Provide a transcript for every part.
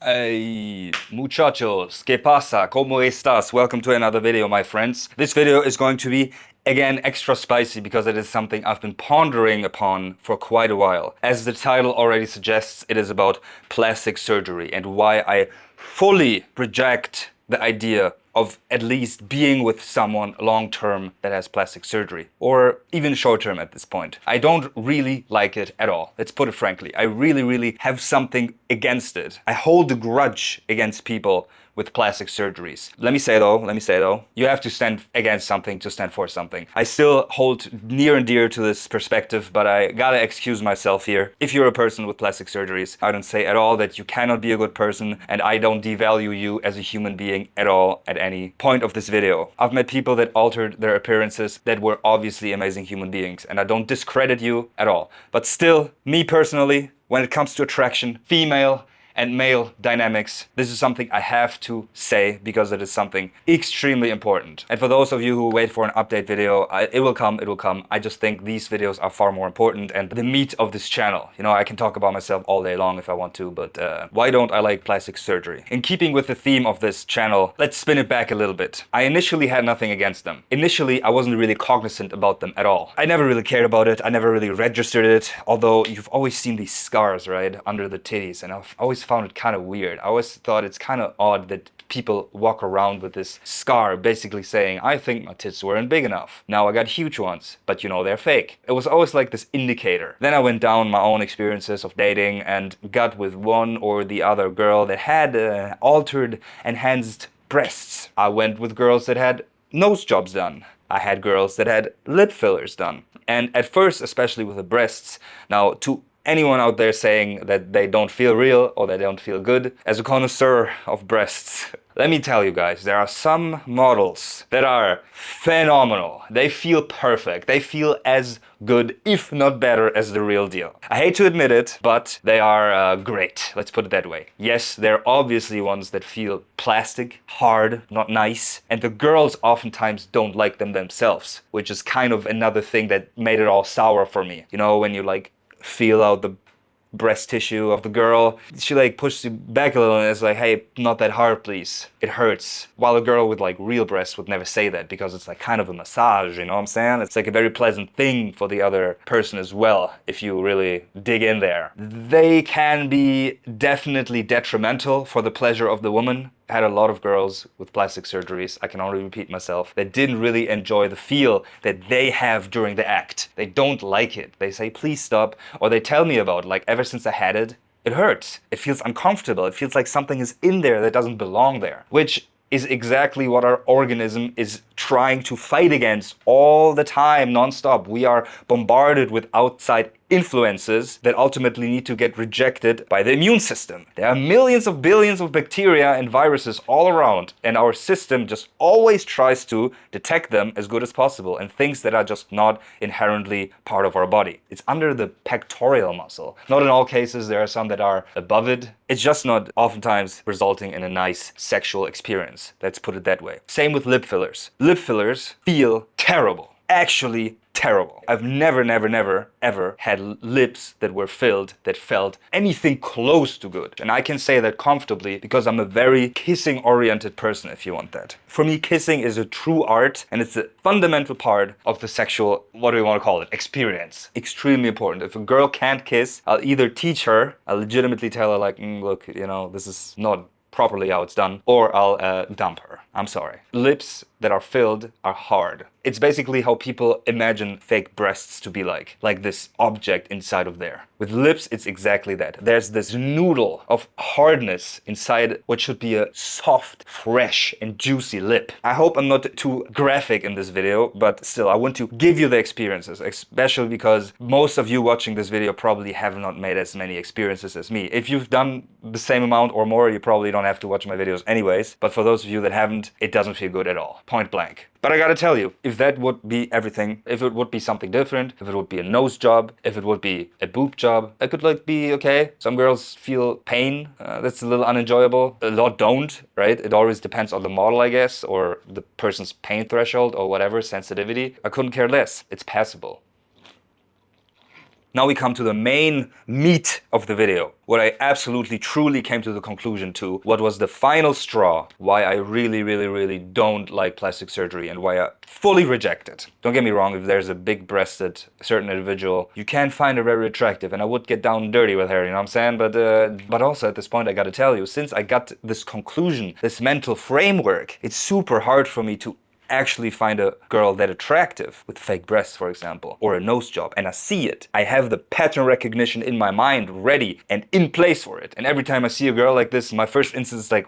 Hey, muchachos, ¿qué pasa? ¿Cómo estás? Welcome to another video, my friends. This video is going to be, again, extra spicy because it is something I've been pondering upon for quite a while. As the title already suggests, it is about plastic surgery and why I fully reject the idea of at least being with someone long-term that has plastic surgery, or even short-term at this point. I don't really like it at all. Let's put it frankly. I really have something against it. I hold a grudge against people with plastic surgeries. Let me say though, you have to stand against something to stand for something. I still hold near and dear to this perspective, but I gotta excuse myself here. If you're a person with plastic surgeries, I don't say at all that you cannot be a good person, and I don't devalue you as a human being at all at any point of this video. I've met people that altered their appearances that were obviously amazing human beings, and I don't discredit you at all. But still, me personally, when it comes to attraction, female and male dynamics, this is something I have to say because it is something extremely important. And for those of you who wait for an update video, it will come. I just think these videos are far more important and the meat of this channel. You know, I can talk about myself all day long if I want to, but why don't I like plastic surgery? In keeping with the theme of this channel, let's spin it back a little bit. I initially had nothing against them. Initially, I wasn't really cognizant about them at all. I never really cared about it. I never really registered it, although you've always seen these scars, right, under the titties, and I've always found it kind of weird. I always thought it's kind of odd that people walk around with this scar basically saying, I think my tits weren't big enough. Now I got huge ones, but you know they're fake. It was always like this indicator. Then I went down my own experiences of dating and got with one or the other girl that had altered, enhanced breasts. I went with girls that had nose jobs done. I had girls that had lip fillers done. And at first, especially with the breasts, now to anyone out there saying that they don't feel real or they don't feel good, as a connoisseur of breasts, let me tell you guys, there are some models that are phenomenal. They feel perfect. They feel as good, if not better, as the real deal. I hate to admit it, but they are great. Let's put it that way. Yes, they're obviously ones that feel plastic, hard, not nice, and the girls oftentimes don't like them themselves, which is kind of another thing that made it all sour for me. You know, when you like feel out the breast tissue of the girl, she like pushes you back a little and is like, hey, not that hard please, it hurts. While a girl with like real breasts would never say that because it's like kind of a massage, you know what I'm saying? It's like a very pleasant thing for the other person as well if you really dig in there. They can be definitely detrimental for the pleasure of the woman. I had a lot of girls with plastic surgeries, I can only repeat myself, that didn't really enjoy the feel that they have during the act. They don't like it. They say, please stop. Or they tell me about, like, ever since I had it, it hurts. It feels uncomfortable. It feels like something is in there that doesn't belong there. Which is exactly what our organism is trying to fight against all the time, non-stop. We are bombarded with outside influences that ultimately need to get rejected by the immune system. There are millions of billions of bacteria and viruses all around, and our system just always tries to detect them as good as possible and things that are just not inherently part of our body. It's under the pectoral muscle. Not in all cases, there are some that are above it. It's just not oftentimes resulting in a nice sexual experience. Let's put it that way. Same with lip fillers. Lip fillers feel terrible. Actually terrible. I've never ever had lips that were filled that felt anything close to good. And I can say that comfortably because I'm a very kissing oriented person, if you want that. For me, kissing is a true art and it's a fundamental part of the sexual, what do we want to call it, experience. Extremely important. If a girl can't kiss, I'll either teach her, I'll legitimately tell her like, look, you know, this is not properly how it's done, or I'll dump her. I'm sorry. Lips that are filled are hard. It's basically how people imagine fake breasts to be like this object inside of there. With lips, it's exactly that. There's this noodle of hardness inside what should be a soft, fresh, and juicy lip. I hope I'm not too graphic in this video, but still, I want to give you the experiences, especially because most of you watching this video probably have not made as many experiences as me. If you've done the same amount or more, you probably don't have to watch my videos anyways, but for those of you that haven't, it doesn't feel good at all. Point blank. But I gotta tell you, if that would be everything, if it would be something different, if it would be a nose job, if it would be a boob job, it could like be okay. Some girls feel pain, that's a little unenjoyable. A lot don't, right? It always depends on the model, I guess, or the person's pain threshold or whatever, sensitivity. I couldn't care less. It's passable. Now we come to the main meat of the video. What I absolutely truly came to the conclusion to, what was the final straw, why I really don't like plastic surgery and why I fully reject it. Don't get me wrong, if there's a big-breasted certain individual, you can find her very attractive and I would get down and dirty with her, you know what I'm saying? But also at this point I gotta tell you, since I got this conclusion, this mental framework, it's super hard for me to actually find a girl that attractive with fake breasts, for example, or a nose job, and I see it. I have the pattern recognition in my mind ready and in place for it. And every time I see a girl like this, my first instinct is like,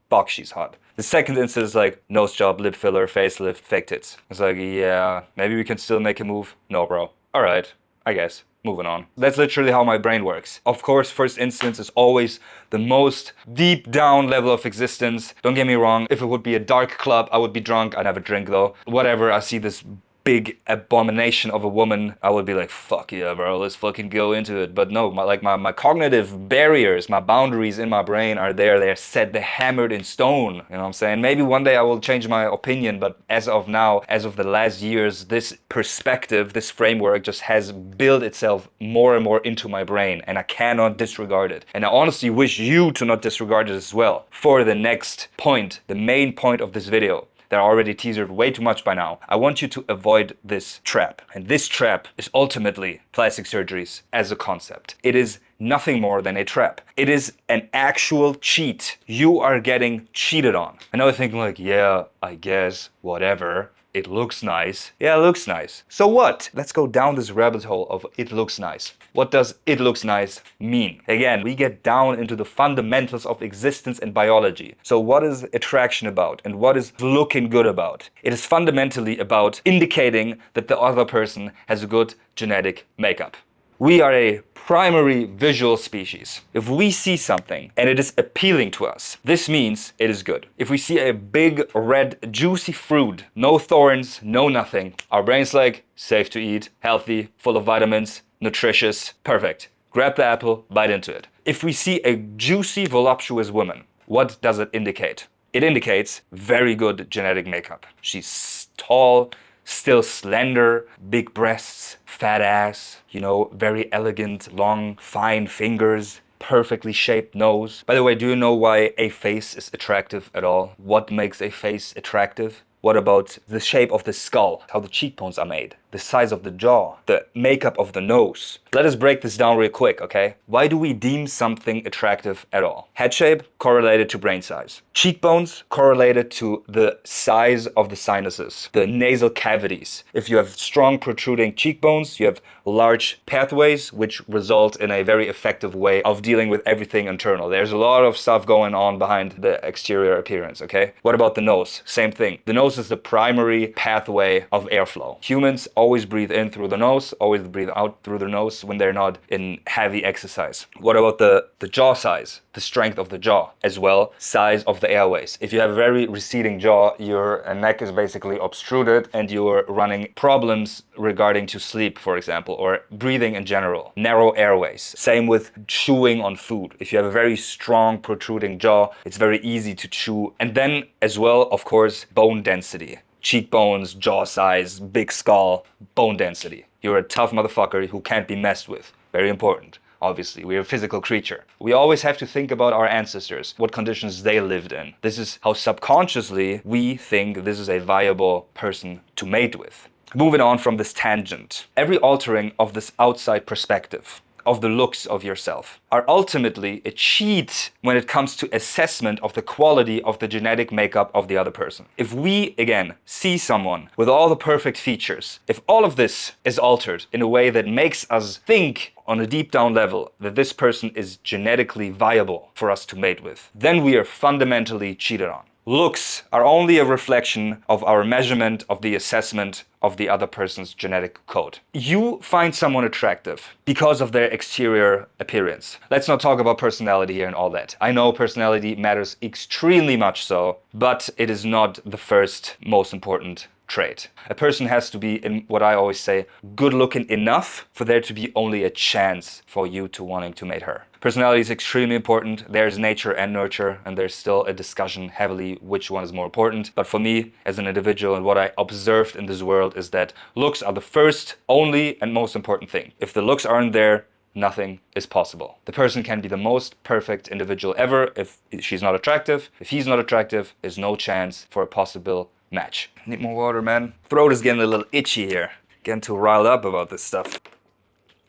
fuck, she's hot. The second instinct is like, nose job, lip filler, facelift, fake tits. It's like, yeah, maybe we can still make a move. No, bro. All right, I guess. Moving on. That's literally how my brain works. Of course, first instance is always the most deep down level of existence. Don't get me wrong, if it would be a dark club, I would be drunk. I never drink though. Whatever, I see this big abomination of a woman, I would be like, fuck yeah, bro, let's fucking go into it. But no, my cognitive barriers, my boundaries in my brain are there. They're set, they're hammered in stone. You know what I'm saying? Maybe one day I will change my opinion, but as of now, as of the last years, this perspective, this framework just has built itself more and more into my brain, and I cannot disregard it. And I honestly wish you to not disregard it as well. For the next point, the main point of this video, that I already teasered way too much by now. I want you to avoid this trap. And this trap is ultimately plastic surgeries as a concept. It is nothing more than a trap. It is an actual cheat. You are getting cheated on. I know you're thinking like, yeah, I guess, whatever. It looks nice. Yeah, it looks nice. So what? Let's go down this rabbit hole of it looks nice. What does it looks nice mean? Again, we get down into the fundamentals of existence and biology. So what is attraction about and what is looking good about? It is fundamentally about indicating that the other person has a good genetic makeup. We are a primary visual species. If we see something and it is appealing to us, this means it is good. If we see a big, red, juicy fruit, no thorns, no nothing, our brain's like, safe to eat, healthy, full of vitamins, nutritious, perfect. Grab the apple, bite into it. If we see a juicy, voluptuous woman, what does it indicate? It indicates very good genetic makeup. She's tall, still slender, big breasts, fat ass, you know, very elegant, long, fine fingers, perfectly shaped nose. By the way, do you know why a face is attractive at all? What makes a face attractive? What about the shape of the skull, how the cheekbones are made, the size of the jaw, the makeup of the nose? Let us break this down real quick, okay? Why do we deem something attractive at all? Head shape correlated to brain size. Cheekbones correlated to the size of the sinuses, the nasal cavities. If you have strong protruding cheekbones, you have large pathways, which result in a very effective way of dealing with everything internal. There's a lot of stuff going on behind the exterior appearance, okay? What about the nose? Same thing. The nose is the primary pathway of airflow. Humans always breathe in through the nose, always breathe out through the nose when they're not in heavy exercise. What about the jaw size? The strength of the jaw, as well size of the airways. If you have a very receding jaw, your neck is basically obstructed and you're running problems regarding to sleep, for example, or breathing in general. Narrow airways. Same with chewing on food. If you have a very strong protruding jaw, it's very easy to chew. And then as well, of course, bone density. Cheekbones, jaw size, big skull, bone density. You're a tough motherfucker who can't be messed with. Very important. Obviously, we're a physical creature. We always have to think about our ancestors, what conditions they lived in. This is how subconsciously we think this is a viable person to mate with. Moving on from this tangent, every altering of this outside perspective, of the looks of yourself, are ultimately a cheat when it comes to assessment of the quality of the genetic makeup of the other person. If we, again, see someone with all the perfect features, if all of this is altered in a way that makes us think on a deep down level that this person is genetically viable for us to mate with, then we are fundamentally cheated on. Looks are only a reflection of our measurement of the assessment of the other person's genetic code. You find someone attractive because of their exterior appearance. Let's not talk about personality here and all that. I know personality matters extremely much so, but it is not the first most important trait. A person has to be, in what I always say, good looking enough for there to be only a chance for you to wanting to mate her. A Personality is extremely important. There's nature and nurture, and there's still a discussion heavily which one is more important. But for me, as an individual, and what I observed in this world is that looks are the first, only, and most important thing. If the looks aren't there, nothing is possible. The person can be the most perfect individual ever. If she's not attractive, if he's not attractive, there's no chance for a possible match. Need more water, man. Throat is getting a little itchy here. Getting too riled up about this stuff.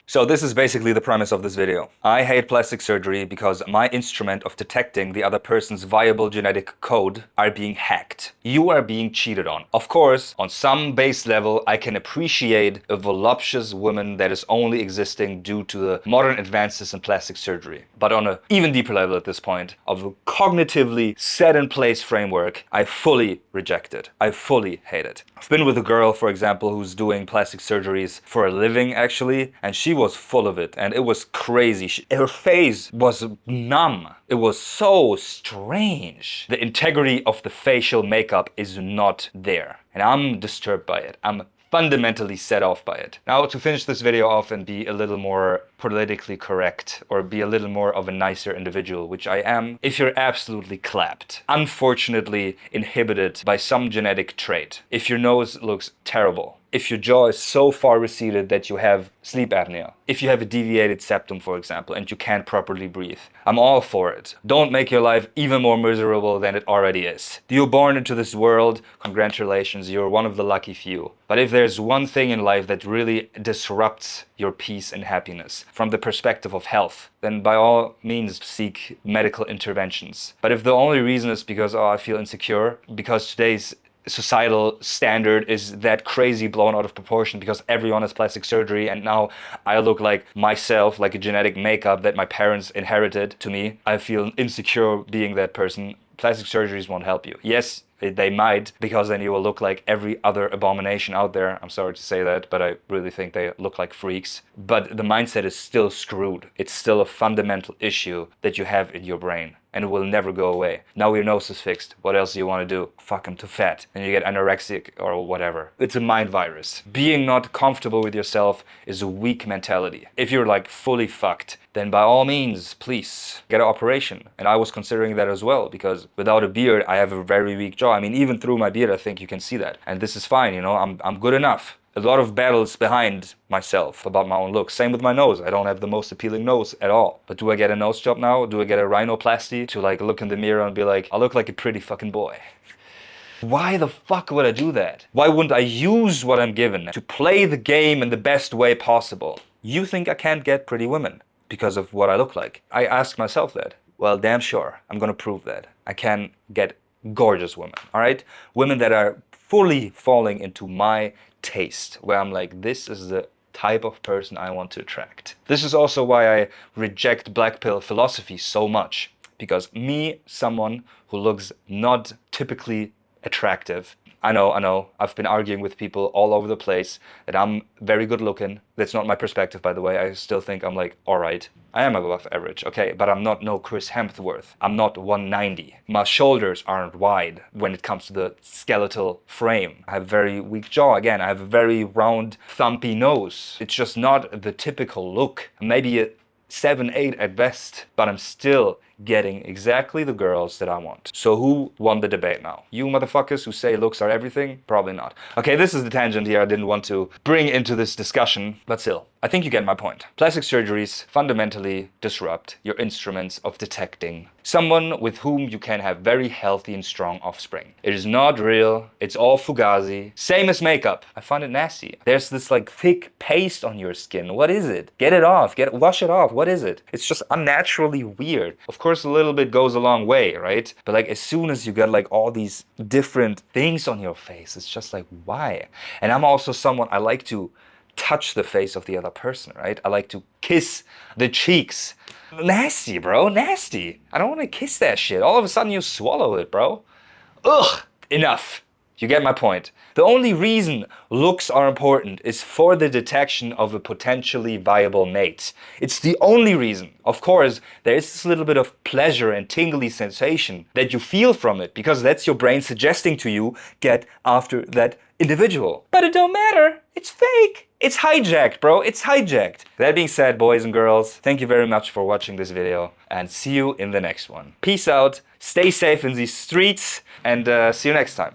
So this is basically the premise of this video. I hate plastic surgery because my instrument of detecting the other person's viable genetic code are being hacked. You are being cheated on. Of course, on some base level, I can appreciate a voluptuous woman that is only existing due to the modern advances in plastic surgery. But on an even deeper level at this point, of a cognitively set in place framework, I fully reject it. I fully hate it. I've been with a girl, for example, who's doing plastic surgeries for a living actually, and she was full of it, and it was crazy. Her face was numb. It was so strange. The integrity of the facial makeup is not there, and I'm disturbed by it. I'm fundamentally set off by it. Now, to finish this video off and be a little more politically correct, or be a little more of a nicer individual, which I am, if you're absolutely clapped, unfortunately inhibited by some genetic trait, if your nose looks terrible, if your jaw is so far receded that you have sleep apnea, if you have a deviated septum, for example, and you can't properly breathe, I'm all for it. Don't make your life even more miserable than it already is. You're born into this world, congratulations, you're one of the lucky few. But if there's one thing in life that really disrupts your peace and happiness from the perspective of health, then by all means seek medical interventions. But if the only reason is because, oh, I feel insecure, because today's societal standard is that crazy blown out of proportion because everyone has plastic surgery and now I look like myself, like a genetic makeup that my parents inherited to me, I feel insecure being that person. Plastic surgeries won't help you. Yes, they might, because then you will look like every other abomination out there. I'm sorry to say that, but I really think they look like freaks. But the mindset is still screwed. It's still a fundamental issue that you have in your brain, and it will never go away. Now your nose is fixed. What else do you want to do? Fuck them to fat, and you get anorexic or whatever. It's a mind virus. Being not comfortable with yourself is a weak mentality. If you're like fully fucked, then by all means, please get an operation. And I was considering that as well, because without a beard, I have a very weak jaw. I mean, even through my beard, I think you can see that. And this is fine, you know, I'm good enough. A lot of battles behind myself about my own look. Same with my nose. I don't have the most appealing nose at all. But do I get a nose job now? Do I get a rhinoplasty to like look in the mirror and be like, I look like a pretty fucking boy? Why the fuck would I do that? Why wouldn't I use what I'm given to play the game in the best way possible? You think I can't get pretty women because of what I look like? I ask myself that. Well, damn sure. I'm gonna prove that. I can get gorgeous women, all right? Women that are fully falling into my taste, where I'm like, this is the type of person I want to attract. This is also why I reject black pill philosophy so much, because me, someone who looks not typically attractive, I know, I've been arguing with people all over the place that I'm very good looking. That's not my perspective, by the way. I still think I'm like, all right, I am above average, okay, but I'm not no Chris Hemsworth. I'm not 190. My shoulders aren't wide when it comes to the skeletal frame. I have a very weak jaw. Again, I have a very round, thumpy nose. It's just not the typical look. Maybe a 7, 8 at best, but I'm still getting exactly the girls that I want. So who won the debate now? You motherfuckers who say looks are everything? Probably not. Okay, this is the tangent here I didn't want to bring into this discussion, but still, I think you get my point. Plastic surgeries fundamentally disrupt your instruments of detecting someone with whom you can have very healthy and strong offspring. It is not real. It's all fugazi. Same as makeup. I find it nasty. There's this like thick paste on your skin. What is it? Get it off. Wash it off. What is it? It's just unnaturally weird. Of course, a little bit goes a long way, right? But like as soon as you get like all these different things on your face, it's just like, why? And I'm also someone, I like to touch the face of the other person, right? I like to kiss the cheeks. Nasty, bro, nasty. I don't want to kiss that shit. All of a sudden you swallow it, bro. Ugh, enough. You get my point. The only reason looks are important is for the detection of a potentially viable mate. It's the only reason. Of course, there is this little bit of pleasure and tingly sensation that you feel from it, because that's your brain suggesting to you, get after that individual. But it don't matter. It's fake. It's hijacked, bro. It's hijacked. That being said, boys and girls, thank you very much for watching this video and see you in the next one. Peace out. Stay safe in these streets and see you next time.